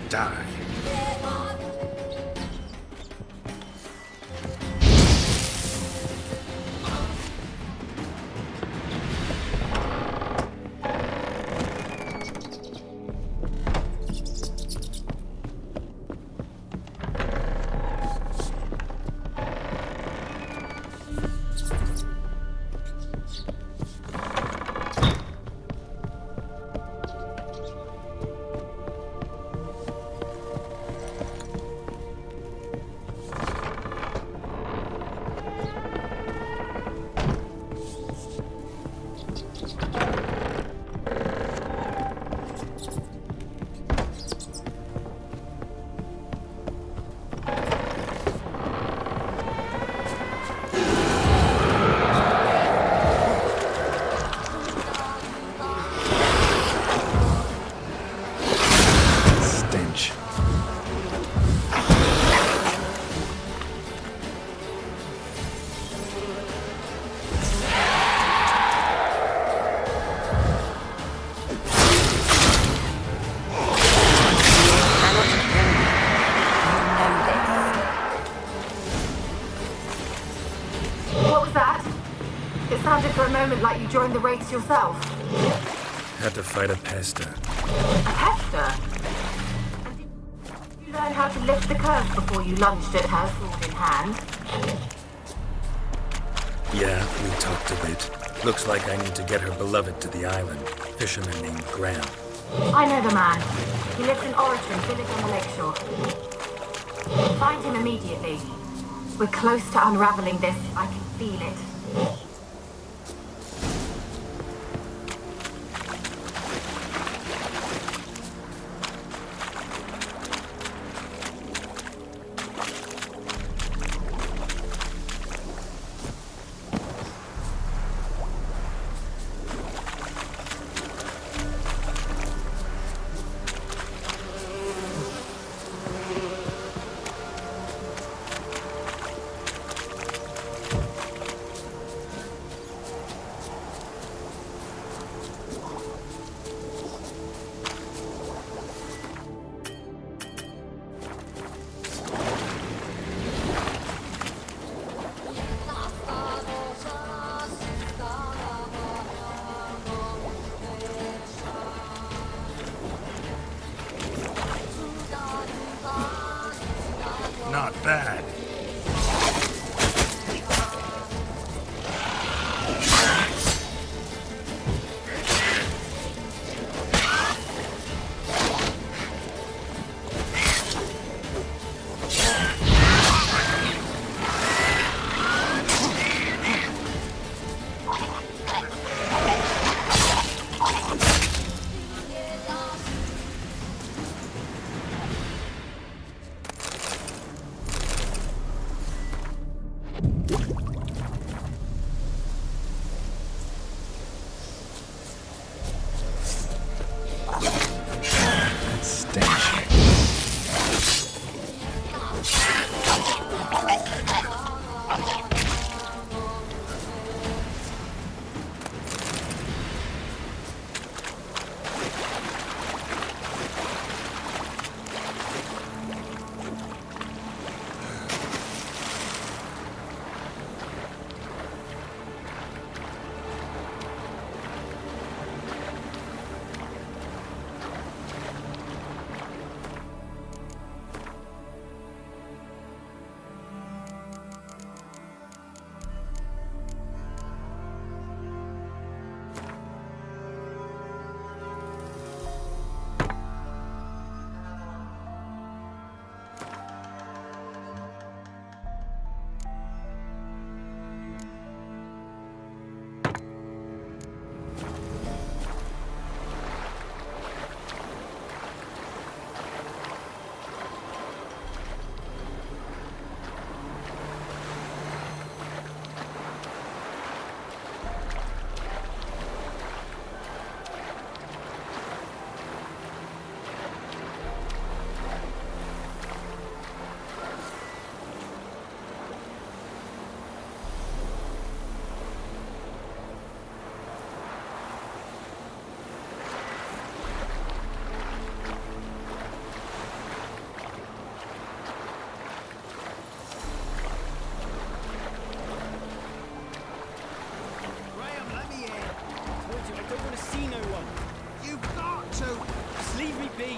die. Stench. What was that? It sounded for a moment like you joined the race yourself. Had to fight a pester. A pester? And did you learn how to lift the curve before you lunged at her, sword in hand? Yeah, we talked a bit. Looks like I need to get her beloved to the island. Fisherman named Graham. I know the man. He lives in Origin, village on the lakeshore. Find him immediately. We're close to unraveling this. I can feel it. Not bad. be.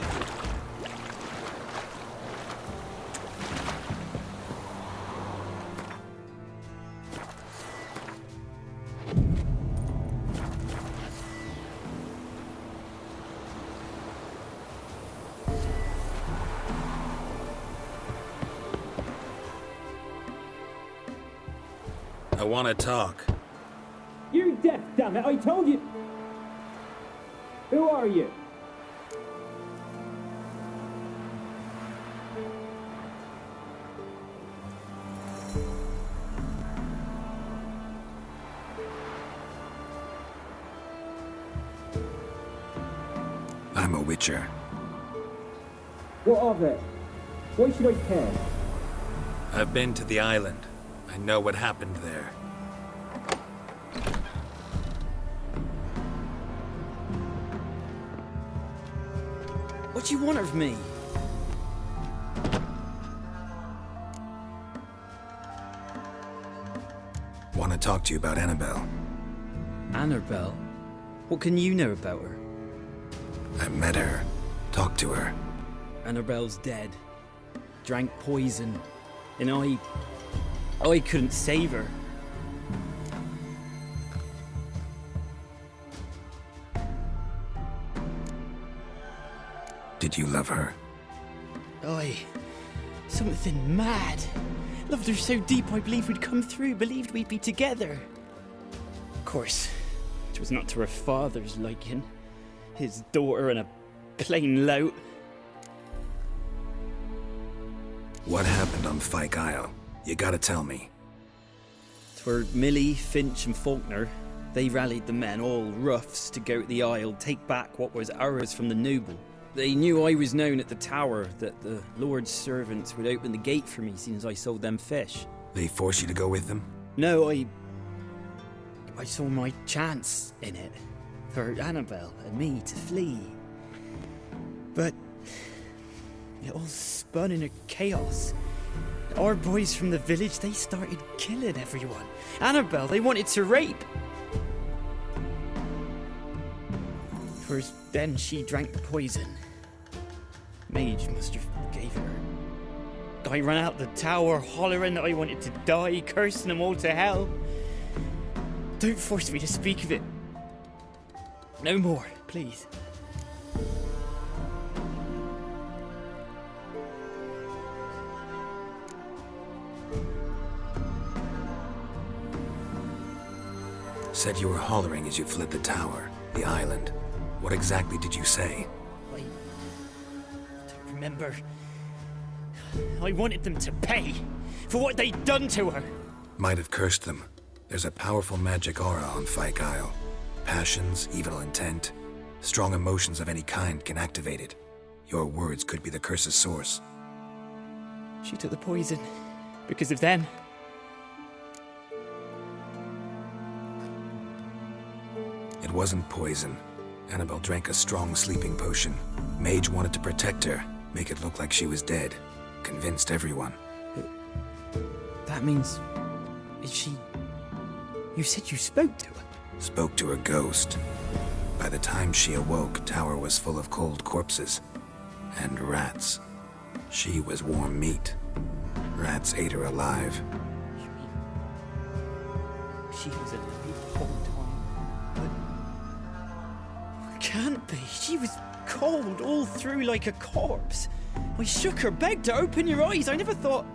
I want to talk. You're deaf, damn it! I told you! Who are you? I'm a Witcher. What of it? Why should I care? I've been to the island. I know what happened there. What do you want of me? Want to talk to you about Annabelle. Annabelle? What can you know about her? I met her. Talked to her. Annabelle's dead. Drank poison. And I couldn't save her. Did you love her? Something mad. Loved her so deep I believed we'd come through, believed we'd be together. Of course, it was not to her father's liking. His daughter and a plain lout. What happened on Fyke Isle? You gotta tell me. Twere Millie, Finch and Faulkner. They rallied the men, all roughs, to go to the Isle, take back what was ours from the noble. They knew I was known at the tower, that the Lord's servants would open the gate for me, seeing as I sold them fish. They force you to go with them? No, I saw my chance in it, for Annabelle and me to flee. But it all spun in a chaos. Our boys from the village, they started killing everyone. Annabelle, they wanted to rape. First, then she drank the poison. Mage must have gave it her. I ran out the tower hollering that I wanted to die, cursing them all to hell. Don't force me to speak of it. No more, please. Said you were hollering as you fled the tower, the island. What exactly did you say? I don't remember. I wanted them to pay for what they'd done to her. Might have cursed them. There's a powerful magic aura on Fyke Isle. Passions, evil intent, strong emotions of any kind can activate it. Your words could be the curse's source. She took the poison because of them. It wasn't poison. Annabelle drank a strong sleeping potion. Mage wanted to protect her, make it look like she was dead. Convinced everyone. That means... is she... You said you spoke to her? Spoke to her ghost. By the time she awoke, Tower was full of cold corpses. And rats. She was warm meat. Rats ate her alive. You mean... she was alive the whole time? But... can't be. She was cold all through like a corpse. I shook her, begged her, open your eyes. I never thought...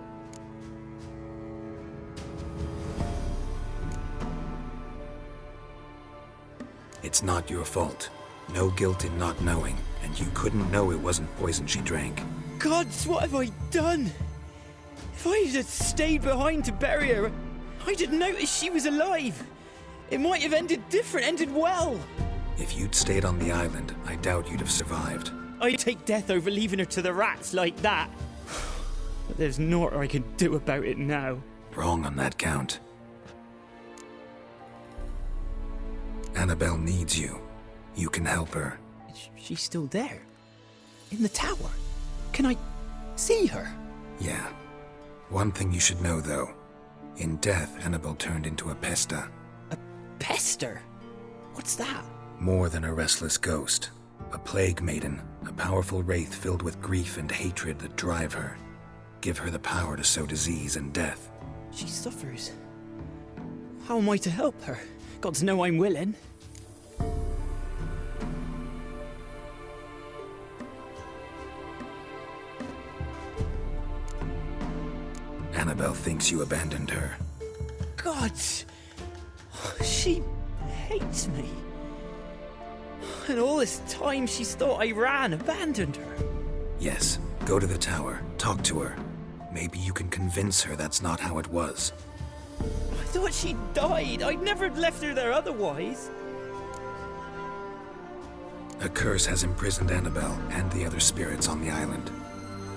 It's not your fault. No guilt in not knowing, and you couldn't know it wasn't poison she drank. Gods, what have I done? If I had stayed behind to bury her, I'd have noticed she was alive. It might have ended different, ended well. If you'd stayed on the island, I doubt you'd have survived. I'd take death over leaving her to the rats like that. But there's naught I can do about it now. Wrong on that count. Annabelle needs you. You can help her. She's still there. In the tower. Can I see her? Yeah. One thing you should know, though. In death, Annabelle turned into a pesta. A pester? What's that? More than a restless ghost. A plague maiden, a powerful wraith filled with grief and hatred that drive her. Give her the power to sow disease and death. She suffers. How am I to help her? Gods know I'm willing. Annabelle thinks you abandoned her. Gods! She hates me. And all this time she's thought I abandoned her. Yes, go to the tower, talk to her. Maybe you can convince her that's not how it was. I thought she died. I'd never have left her there otherwise. A curse has imprisoned Annabelle and the other spirits on the island.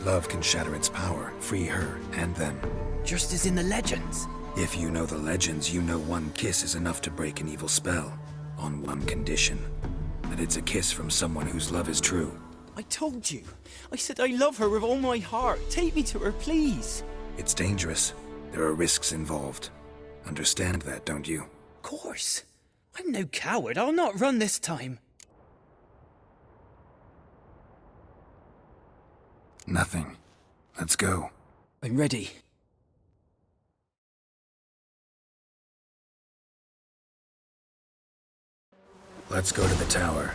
Love can shatter its power, free her and them. Just as in the legends. If you know the legends, you know one kiss is enough to break an evil spell. On one condition. That it's a kiss from someone whose love is true. I told you. I said I love her with all my heart. Take me to her, please. It's dangerous. There are risks involved. Understand that, don't you? Of course. I'm no coward. I'll not run this time. Nothing. Let's go. I'm ready. Let's go to the tower.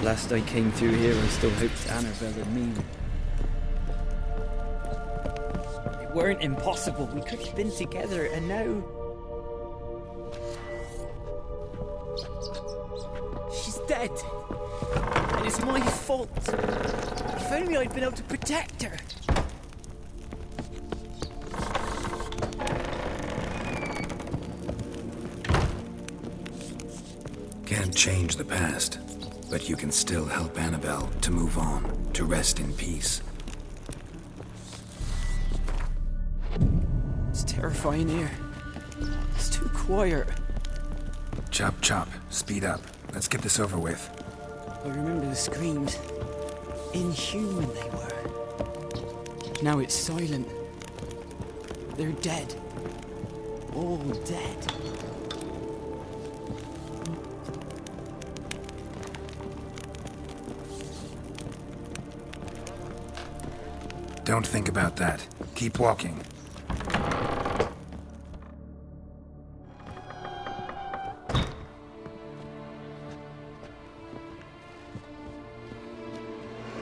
Last I came through here, I still hoped Annabelle and me. It weren't impossible. We could have been together, and now she's dead, and it's my fault. If only I'd been able to protect her. Can't change the past. But you can still help Annabelle to move on, to rest in peace. It's terrifying here. It's too quiet. Chop, chop. Speed up. Let's get this over with. I remember the screams. Inhuman they were. Now it's silent. They're dead. All dead. Don't think about that. Keep walking.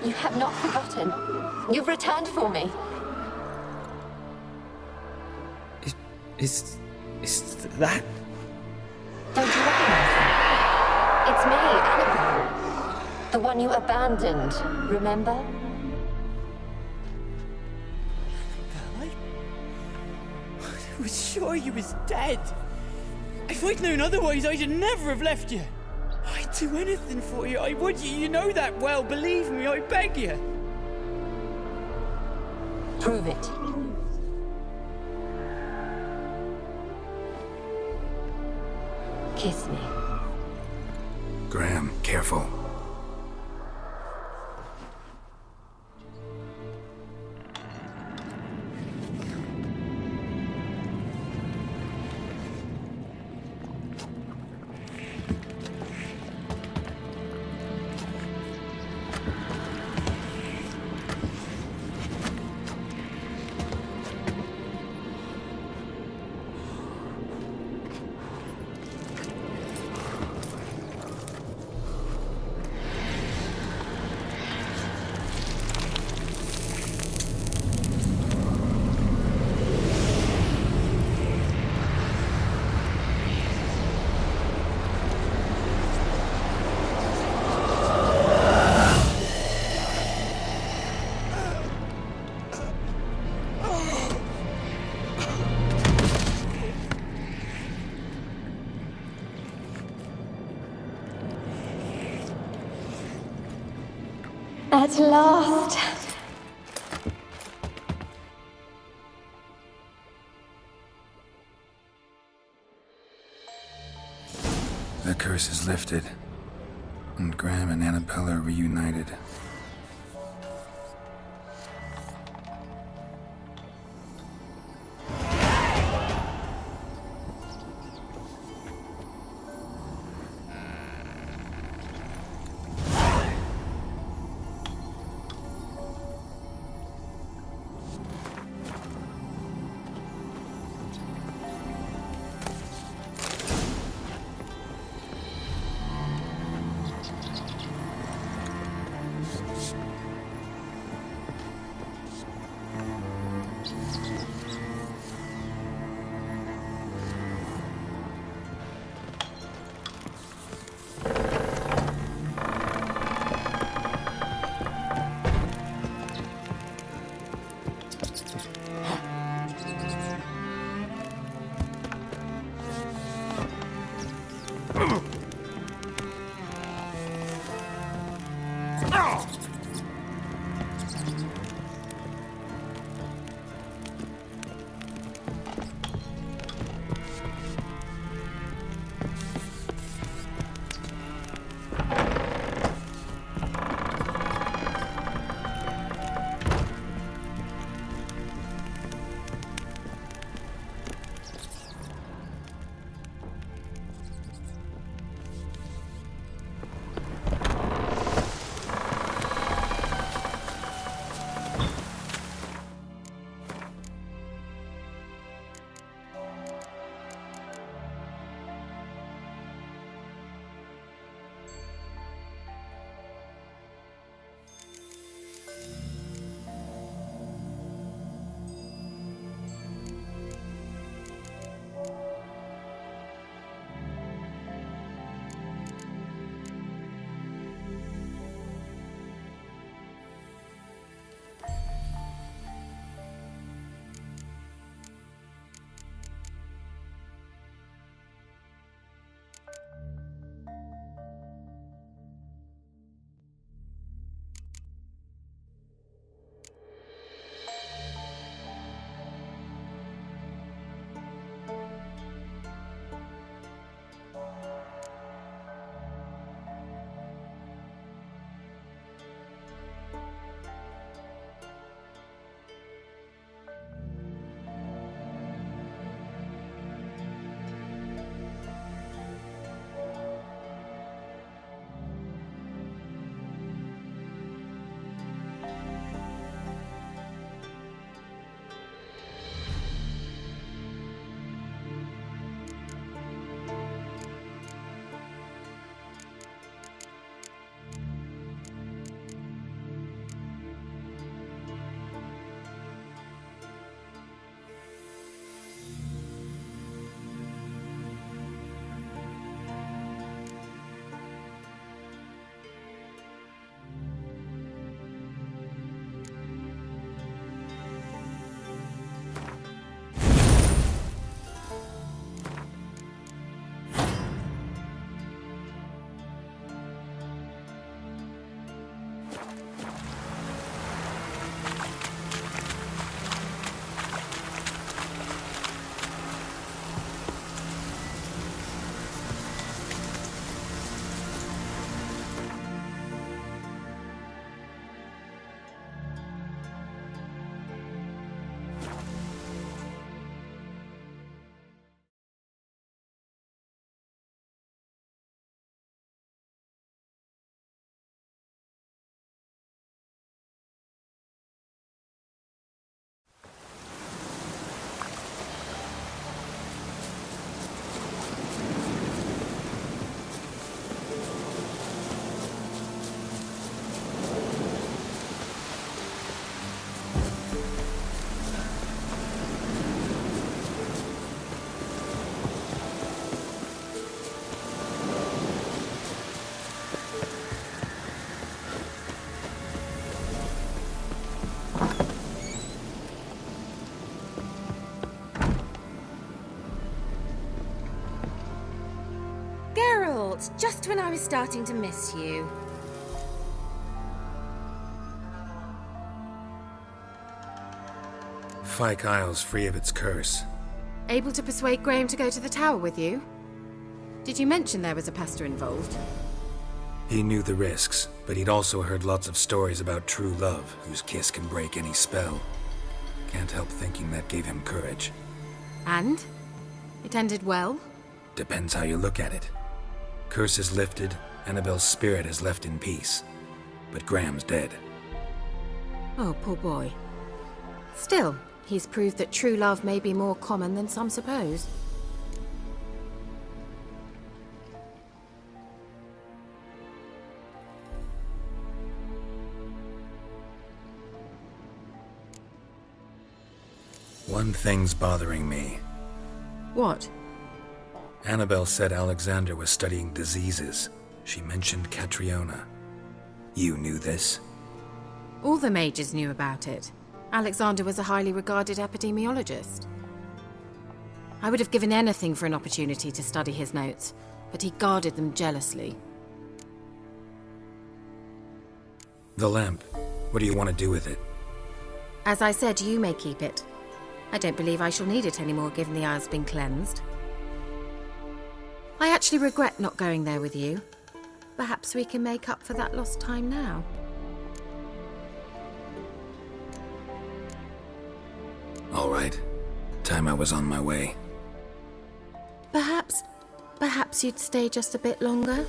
You have not forgotten. You've returned for me. Is that? Don't you recognize me? It's me, Annabelle. The one you abandoned, remember? I was sure you was dead. If I'd known otherwise, I'd never have left you. I'd do anything for you. I would. You know that well. Believe me, I beg you. Prove it. Kiss me. Graham, careful. At last. The curse is lifted, and Graham and Annabella are reunited. Geralt, just when I was starting to miss you. Fyke Isle's free of its curse. Able to persuade Graham to go to the tower with you? Did you mention there was a pester involved? He knew the risks, but he'd also heard lots of stories about true love, whose kiss can break any spell. Can't help thinking that gave him courage. And? It ended well? Depends how you look at it. Curse is lifted, Annabelle's spirit is left in peace. But Graham's dead. Oh, poor boy. Still, he's proved that true love may be more common than some suppose. One thing's bothering me. What? Annabelle said Alexander was studying diseases. She mentioned Catriona. You knew this? All the mages knew about it. Alexander was a highly regarded epidemiologist. I would have given anything for an opportunity to study his notes, but he guarded them jealously. The lamp. What do you want to do with it? As I said, you may keep it. I don't believe I shall need it anymore, given the Isle's been cleansed. I actually regret not going there with you. Perhaps we can make up for that lost time now. All right. Time I was on my way. Perhaps you'd stay just a bit longer?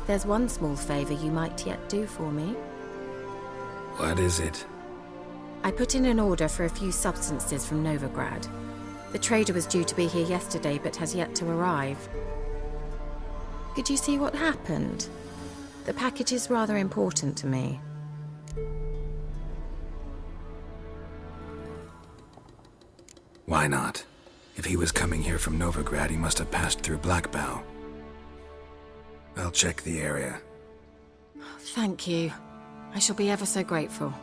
There's one small favor you might yet do for me. What is it? I put in an order for a few substances from Novigrad. The trader was due to be here yesterday, but has yet to arrive. Could you see what happened? The package is rather important to me. Why not? If he was coming here from Novigrad, he must have passed through Blackbough. I'll check the area. Thank you. I shall be ever so grateful.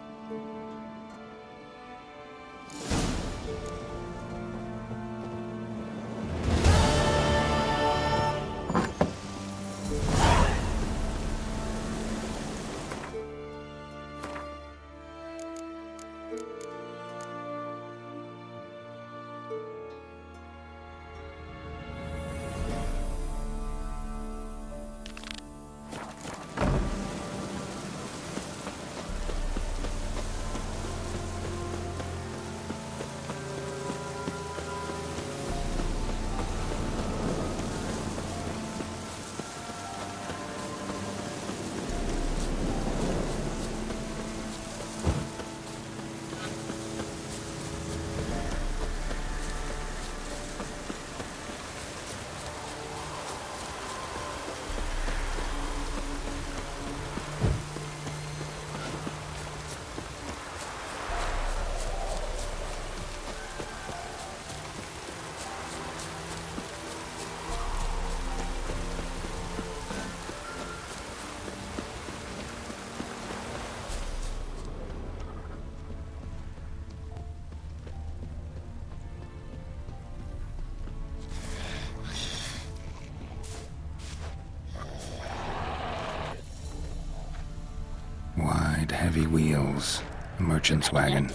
Heavy wheels. A merchant's wagon.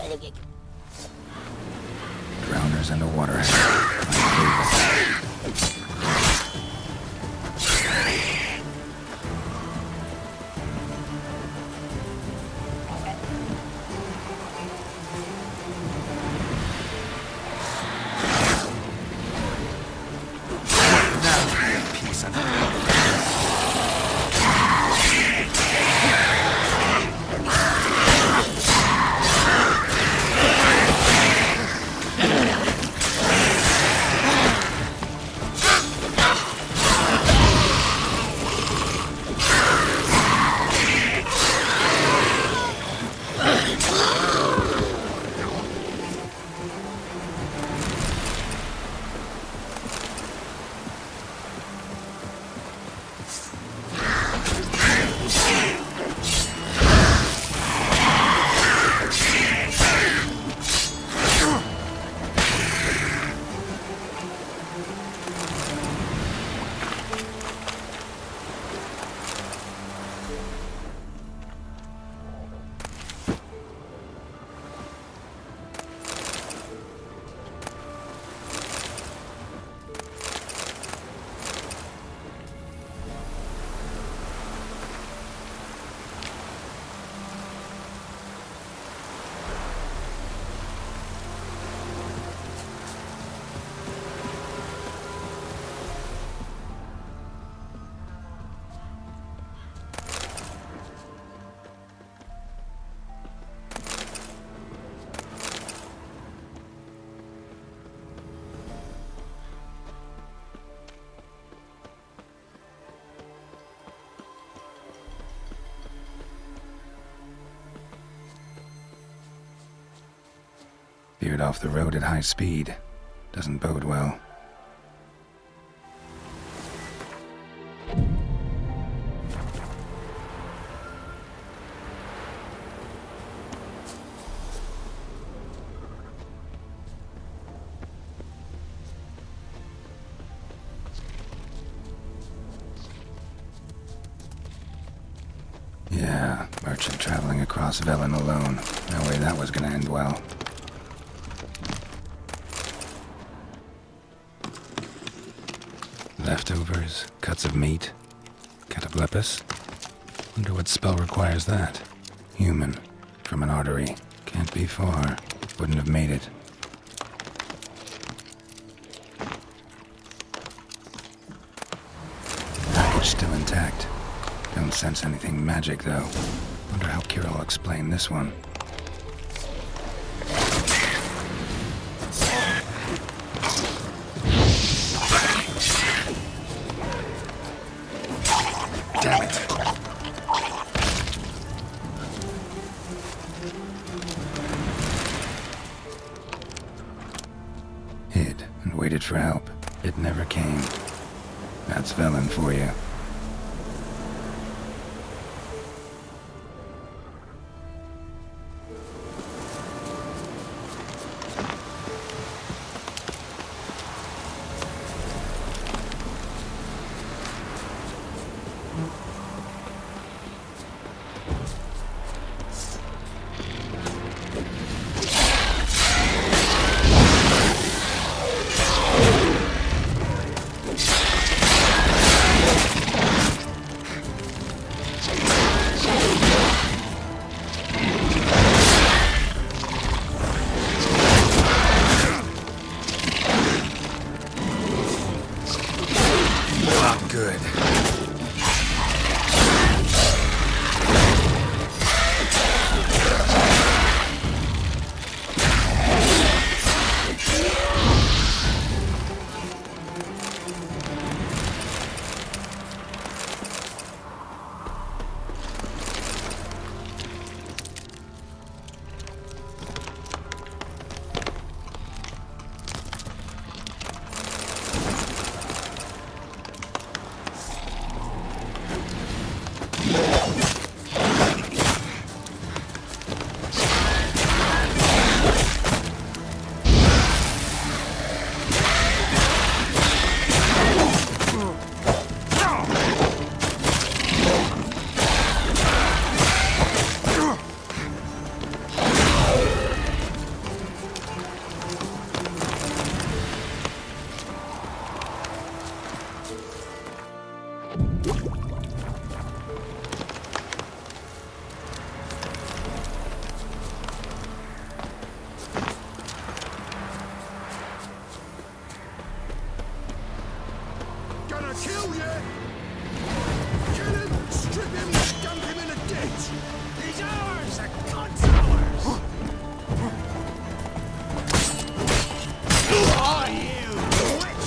Drowners and a water. veered off the road at high speed. Doesn't bode well. Yeah, merchant traveling across Velen alone. No way that was gonna end well. Leftovers, cuts of meat, cataplepis. Wonder what spell requires that. Human, from an artery. Can't be far. Wouldn't have made it. Package still intact. Don't sense anything magic, though. Wonder how Kira will explain this one. Damn it. Hid and waited for help. It never came. That's Velen for you. Good. Kill you! Kill him, strip him, dump him in a ditch! He's ours! The cunt's ours! Who are you, witch?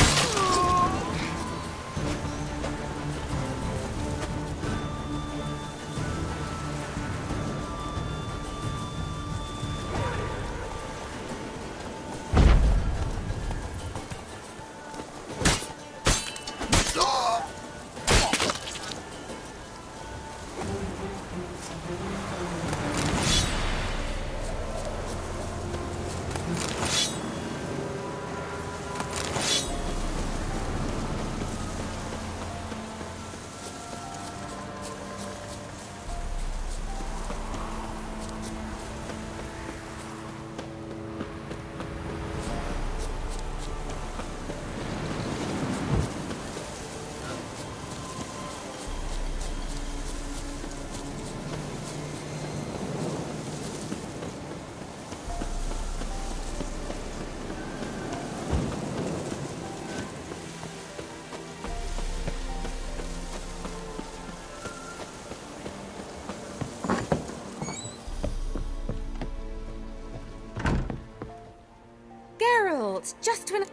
Just when...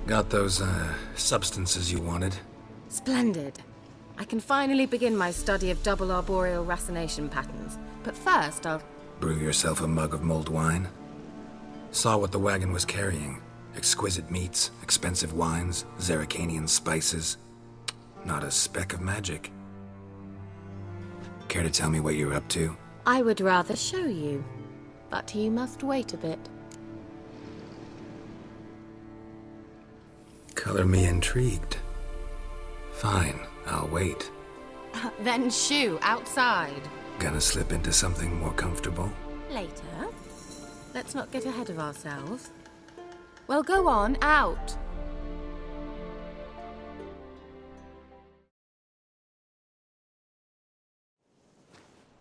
Got those, substances you wanted? Splendid. I can finally begin my study of double arboreal racination patterns. But first, I'll... Brew yourself a mug of mulled wine? Saw what the wagon was carrying. Exquisite meats, expensive wines, Zerrikanian spices. Not a speck of magic. Care to tell me what you're up to? I would rather show you, but you must wait a bit. Color me intrigued. Fine, I'll wait. Then shoo, outside. Gonna slip into something more comfortable? Later. Let's not get ahead of ourselves. Well, go on, out.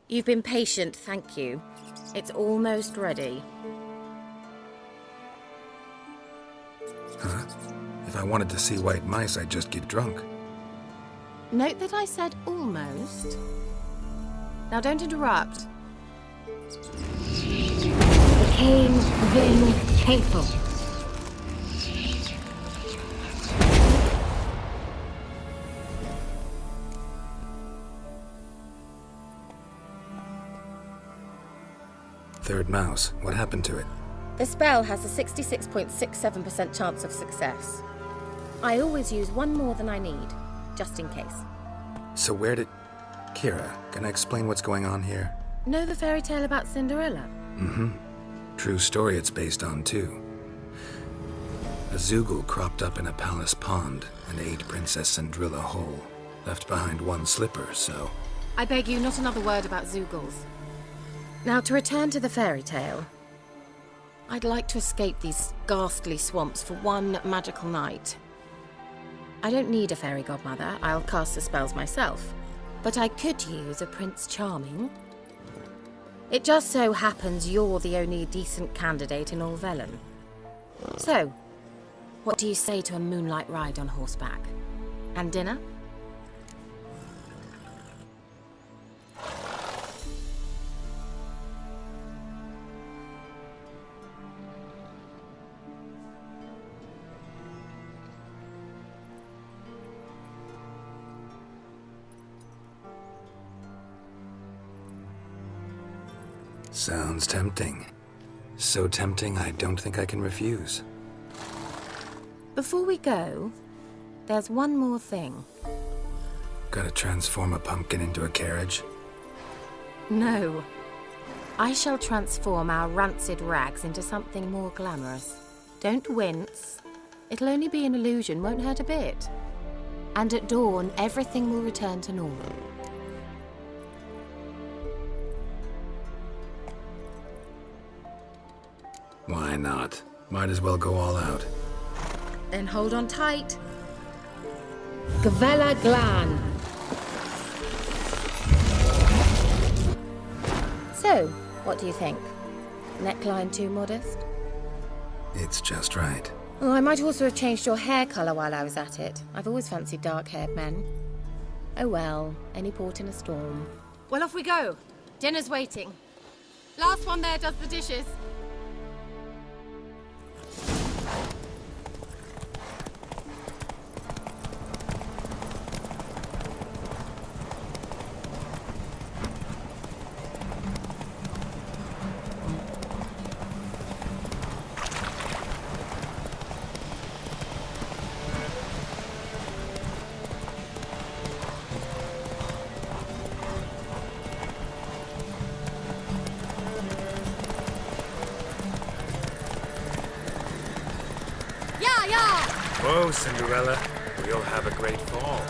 You've been patient, thank you. It's almost ready. Huh? If I wanted to see white mice, I'd just get drunk. Note that I said almost. Now don't interrupt. Cain Vin Faithful. Third mouse. What happened to it? The spell has a 66.67% chance of success. I always use one more than I need, just in case. So where did... Kira, can I explain what's going on here? Know the fairy tale about Cinderella? Mm-hmm. True story it's based on, too. A Zoogle cropped up in a palace pond and ate Princess Cinderella whole. Left behind one slipper, so... I beg you, not another word about Zoogles. Now, to return to the fairy tale. I'd like to escape these ghastly swamps for one magical night. I don't need a fairy godmother, I'll cast the spells myself. But I could use a Prince Charming. It just so happens you're the only decent candidate in all Velen. So, what do you say to a moonlight ride on horseback? And dinner? Sounds tempting. So tempting, I don't think I can refuse. Before we go, there's one more thing. Gotta transform a pumpkin into a carriage? No. I shall transform our rancid rags into something more glamorous. Don't wince. It'll only be an illusion, won't hurt a bit. And at dawn, everything will return to normal. Why not? Might as well go all out. Then hold on tight. Gavella Glan. So, what do you think? Neckline too modest? It's just right. Oh, I might also have changed your hair colour while I was at it. I've always fancied dark-haired men. Oh well, any port in a storm. Well, off we go. Dinner's waiting. Last one there does the dishes. Whoa, Cinderella. We'll have a great fall.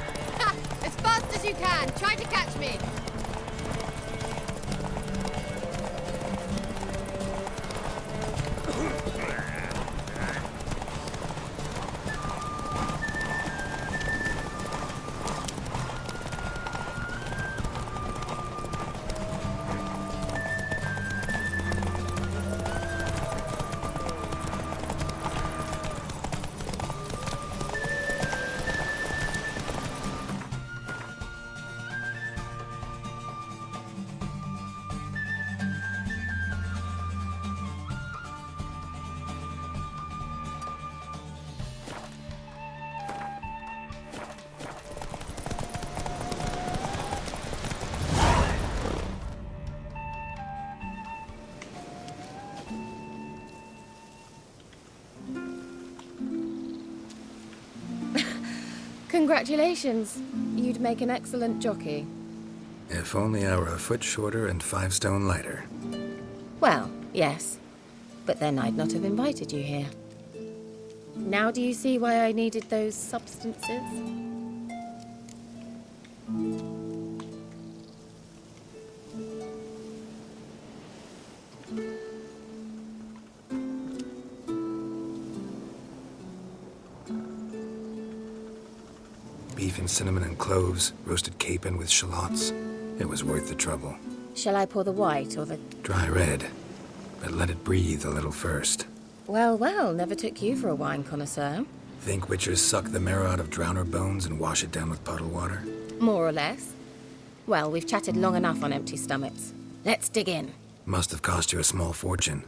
As fast as you can. Try to catch me. Congratulations. You'd make an excellent jockey. If only I were a foot shorter and 5 stone lighter. Well, yes. But then I'd not have invited you here. Now do you see why I needed those substances? Beef and cinnamon and cloves, roasted capon with shallots. It was worth the trouble. Shall I pour the white or the... Dry red, but let it breathe a little first. Well, well, never took you for a wine connoisseur. Think witchers suck the marrow out of drowner bones and wash it down with puddle water? More or less. Well, we've chatted long enough on empty stomachs. Let's dig in. Must have cost you a small fortune.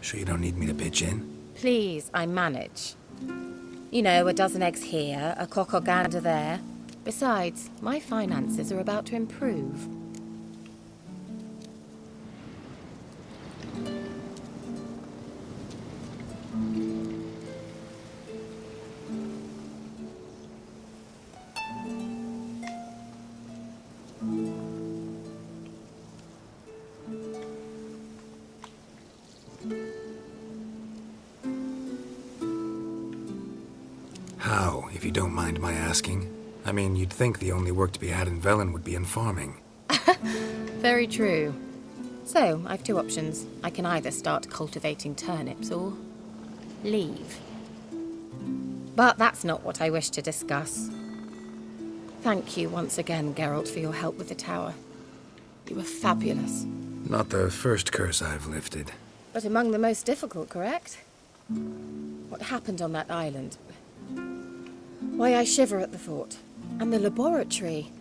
Sure you don't need me to pitch in? Please, I manage. You know, a dozen eggs here, a cock or gander there. Besides, my finances are about to improve. How, if you don't mind my asking? I mean, you'd think the only work to be had in Velen would be in farming. Very true. So, I've 2 options. I can either start cultivating turnips or leave. But that's not what I wish to discuss. Thank you once again, Geralt, for your help with the tower. You were fabulous. Not the first curse I've lifted. But among the most difficult, correct? What happened on that island? Why, I shiver at the thought. And the laboratory.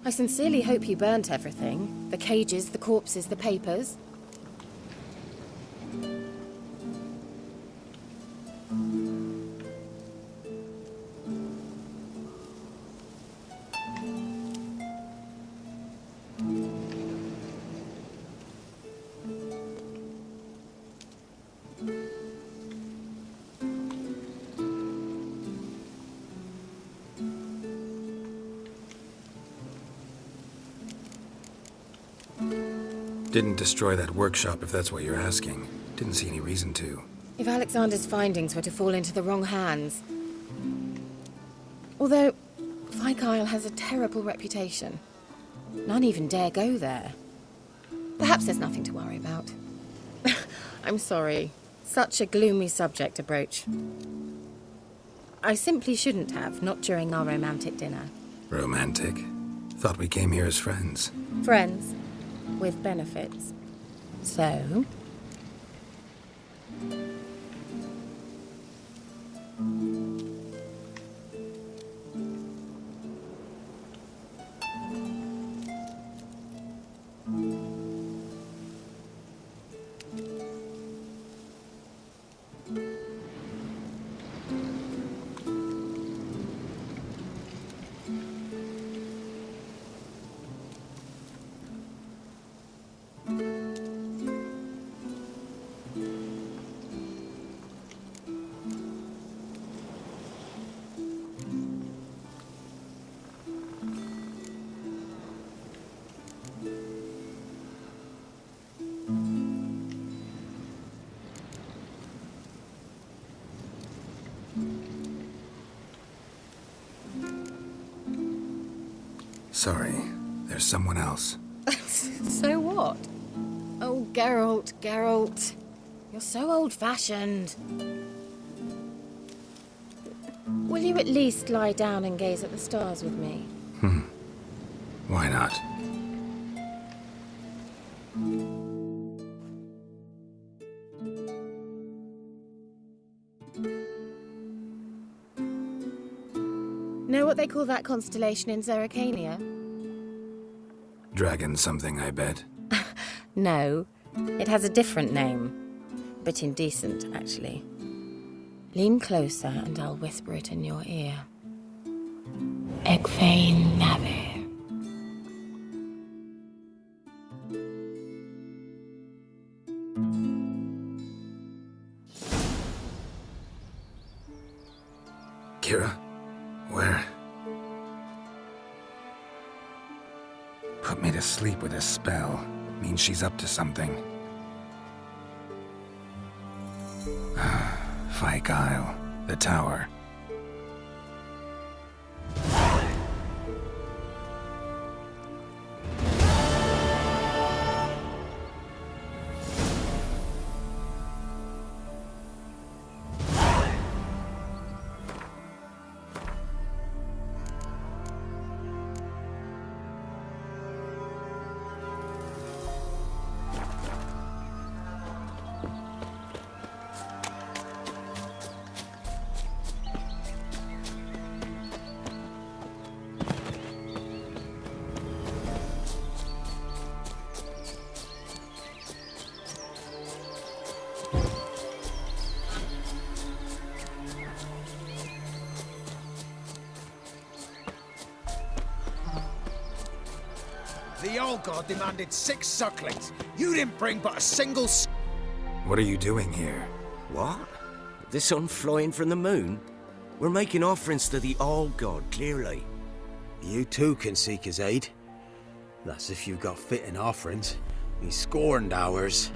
I sincerely hope you burnt everything. The cages, the corpses, the papers. Didn't destroy that workshop, if that's what you're asking. Didn't see any reason to. If Alexander's findings were to fall into the wrong hands... Although, Fyke Isle has a terrible reputation. None even dare go there. Perhaps there's nothing to worry about. I'm sorry. Such a gloomy subject to broach. I simply shouldn't have, not during our romantic dinner. Romantic? Thought we came here as friends. Friends. With benefits. So... Sorry, there's someone else. So what? Oh, Geralt, Geralt. You're so old-fashioned. Will you at least lie down and gaze at the stars with me? Why not? Know what they call that constellation in Zerrikania? Dragon something, I bet. No, it has a different name. But indecent, actually. Lean closer and I'll whisper it in your ear. Egfain Navir. Kira? Where? Put me to sleep with a spell. Means she's up to something. Fyke Isle. The tower. The old god demanded 6 sucklings. You didn't bring but a single What are you doing here? What? The sun flying from the moon? We're making offerings to the old god, clearly. You too can seek his aid. That's if you've got fitting offerings. He scorned ours,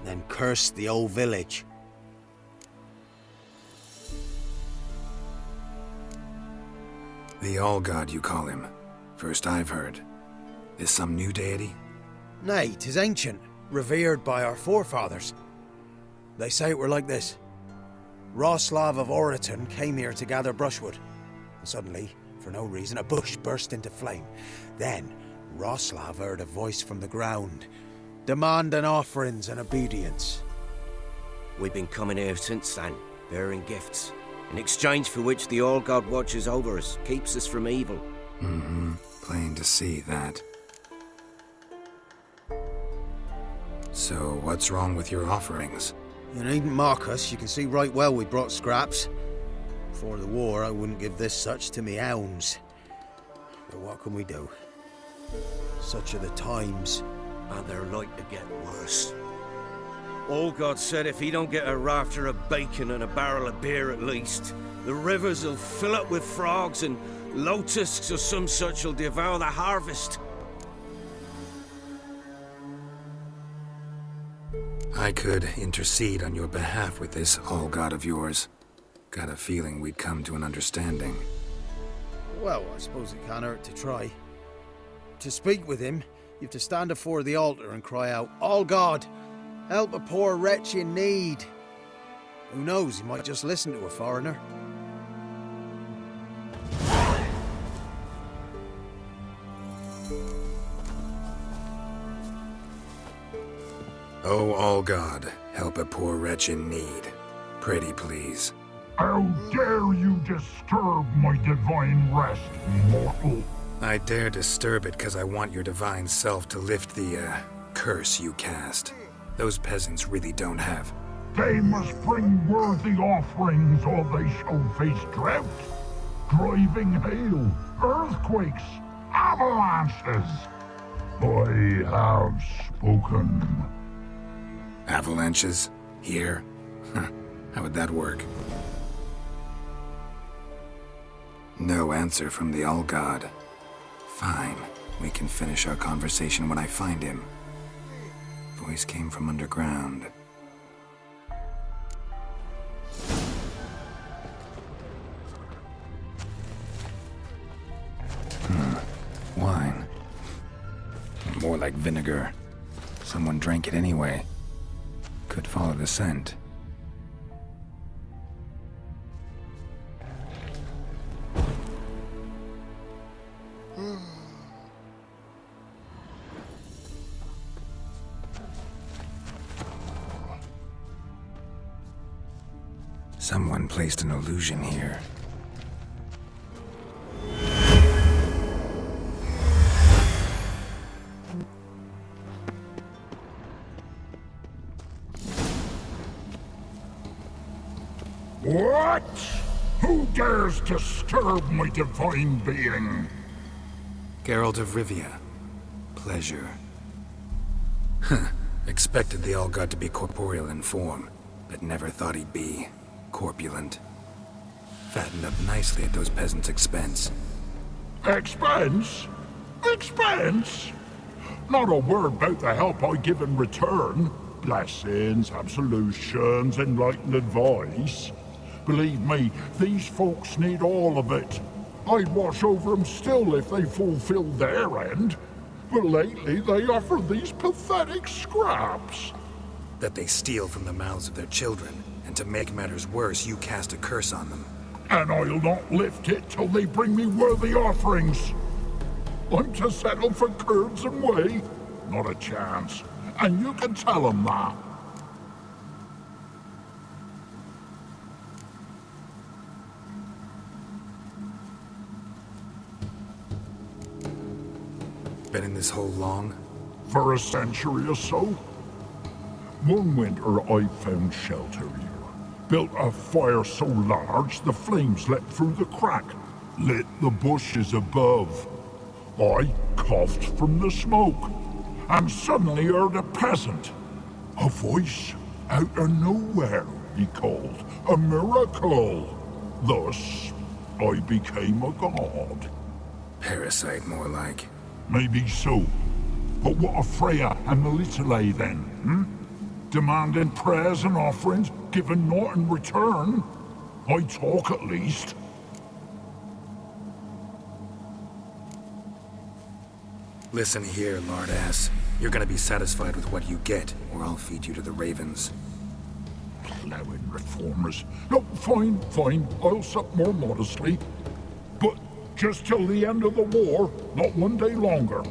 then cursed the old village. The All-God, you call him. First I've heard. Is some new deity? Nay, 'tis ancient, revered by our forefathers. They say it were like this. Roslav of Oriton came here to gather brushwood. And suddenly, for no reason, a bush burst into flame. Then, Roslav heard a voice from the ground, demanding offerings and obedience. We've been coming here since then, bearing gifts, in exchange for which the All God watches over us, keeps us from evil. Mm-hmm. Plain to see that. So, what's wrong with your offerings? You needn't mock us, you can see right well we brought scraps. Before the war, I wouldn't give this such to me hounds. But what can we do? Such are the times. And they're like to get worse. All God said if he don't get a rafter of bacon and a barrel of beer at least, the rivers will fill up with frogs and locusts or some such will devour the harvest. I could intercede on your behalf with this All-God of yours. Got a feeling we'd come to an understanding. Well, I suppose it can't hurt to try. To speak with him, you have to stand before the altar and cry out, All God, help a poor wretch in need. Who knows, he might just listen to a foreigner. Oh, All-God, help a poor wretch in need. Pretty please. How dare you disturb my divine rest, mortal? I dare disturb it because I want your divine self to lift the, curse you cast. Those peasants really don't have. They must bring worthy offerings or they shall face drought, driving hail, earthquakes, avalanches. I have spoken. Avalanches? Here? How would that work? No answer from the All-God. Fine. We can finish our conversation when I find him. Voice came from underground. Wine. More like vinegar. Someone drank it anyway. Could follow the scent. Someone placed an illusion here. What? Who dares disturb my divine being? Geralt of Rivia. Pleasure. Expected the All-God to be corporeal in form, but never thought he'd be corpulent. Fattened up nicely at those peasants' expense. Expense? Expense? Not a word about the help I give in return. Blessings, absolutions, enlightened advice. Believe me, these folks need all of it. I'd watch over them still if they fulfilled their end. But lately they offer these pathetic scraps. That they steal from the mouths of their children, and to make matters worse, you cast a curse on them. And I'll not lift it till they bring me worthy offerings. I'm to settle for curds and whey? Not a chance. And you can tell them that. Been in this hole long? For a century or so. One winter I found shelter here. Built a fire so large the flames leapt through the crack, lit the bushes above. I coughed from the smoke, and suddenly heard a peasant. A voice out of nowhere, he called. A miracle. Thus, I became a god. Parasite, more like. Maybe so. But what of Freya and the Little then, Demanding prayers and offerings, giving naught in return? I talk at least. Listen here, lardass. You're gonna be satisfied with what you get, or I'll feed you to the ravens. Plowing reformers. No, fine. I'll sup more modestly. But just till the end of the war, not one day longer.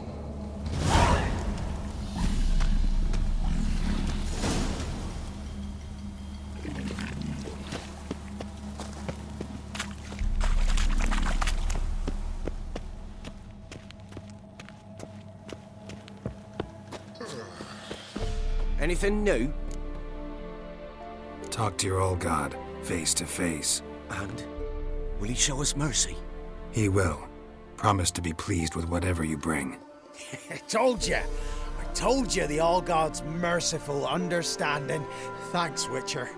Anything new? Talk to your old god, face to face. And? Will he show us mercy? He will. Promise to be pleased with whatever you bring. I told you the All-God's merciful, understanding. Thanks, Witcher.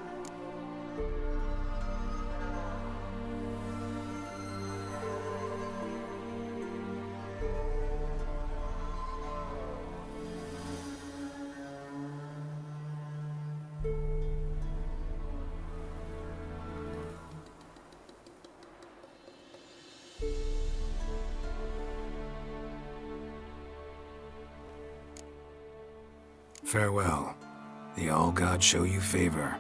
Farewell. The All-God show you favor.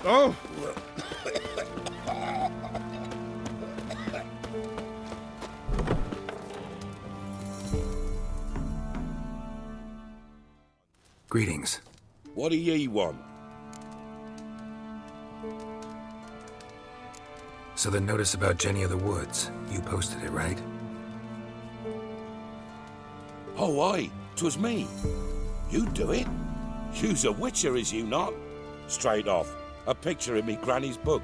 Oh! Greetings. What do ye want? So the notice about Jenny of the Woods, you posted it, right? Oh, aye, 'twas me. You do it? You's a witcher, is you not? Straight off, a picture in me granny's book.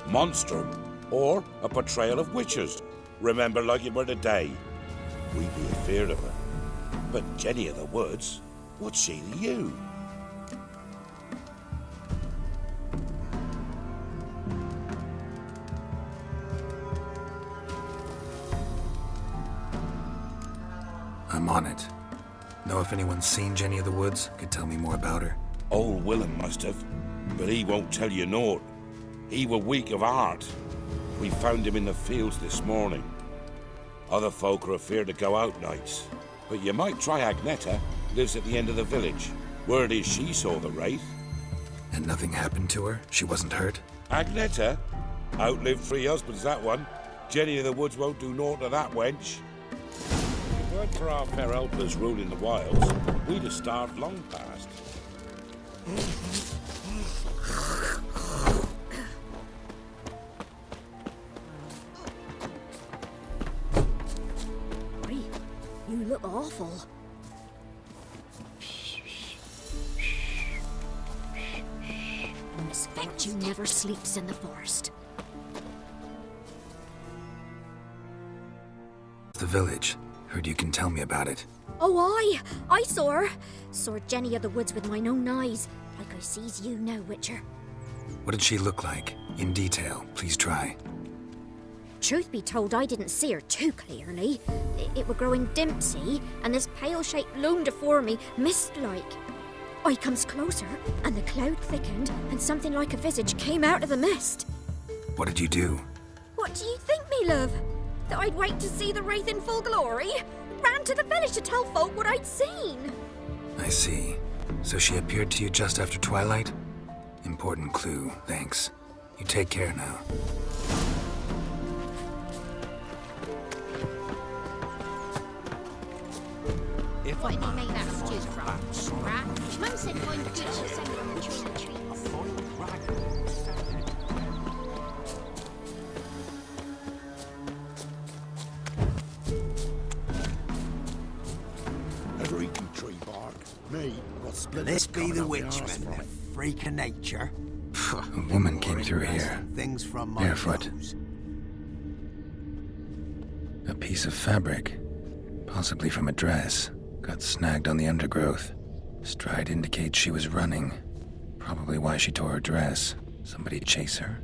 Monstrum, or a portrayal of witchers. Remember like it were the day. We be afeard of her. But Jenny of the Woods, what's she to you? I'm on it. Know if anyone's seen Jenny of the Woods? Could tell me more about her. Old Willem must have, but he won't tell you naught. He were weak of heart. We found him in the fields this morning. Other folk are afeard to go out nights. But you might try Agneta, lives at the end of the village. Word is she saw the wraith. And nothing happened to her? She wasn't hurt? Agneta? Outlived 3 husbands, that one. Jenny of the Woods won't do naught to that wench. If it weren't for our fair helpers ruling the wilds, we'd have starved long past. You look awful. Miss Venture never sleeps in the forest. The village. Heard you can tell me about it. Oh, I saw her. Saw Jenny of the Woods with mine own eyes, like I sees you now, Witcher. What did she look like? In detail, please try. Truth be told, I didn't see her too clearly. It were growing dim, see, and this pale shape loomed afore me, mist-like. I comes closer, and the cloud thickened, and something like a visage came out of the mist. What did you do? What do you think, me love? That I'd wait to see the wraith in full glory? Ran to the village to tell folk what I'd seen. I see. So she appeared to you just after twilight? Important clue, thanks. You take care now. If I made that stew from, right? Mum said find good to send on the tree and treats. Ever eaten tree bark? Me, got split. This be the witchman, the freak of nature. A woman came through here, Things from my barefoot. nose. A piece of fabric, possibly from a dress, got snagged on the undergrowth. Stride indicates she was running. Probably why she tore her dress. Somebody chase her?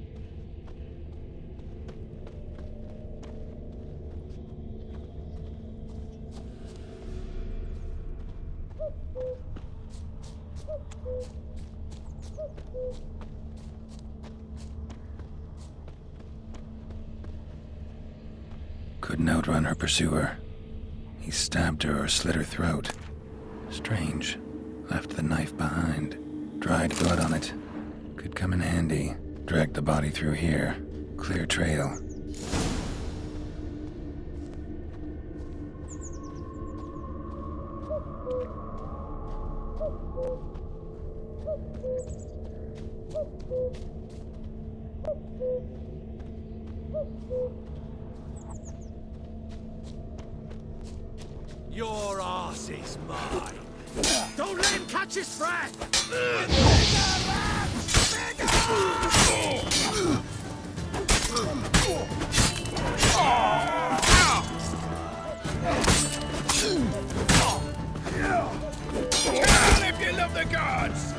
Couldn't outrun her pursuer. He stabbed her or slit her throat. Strange. Left the knife behind. Dried blood on it. Could come in handy. Dragged the body through here. Clear trail. Your arse is mine. Don't let him catch his friend. If you love the gods.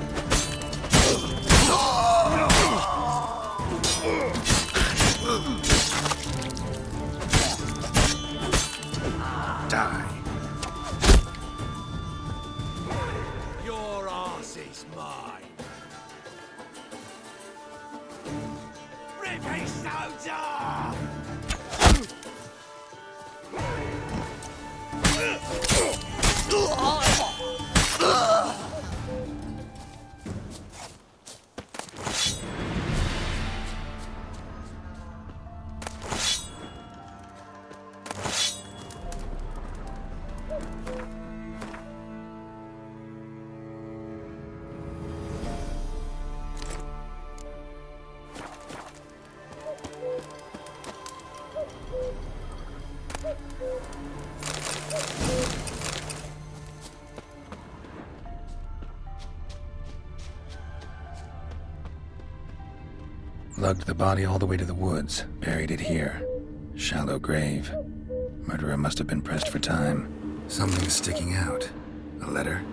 Die. Your arse is mine. Rippy soda! Lugged the body all the way to the woods, buried it here. Shallow grave. Murderer must have been pressed for time. Something's sticking out. A letter?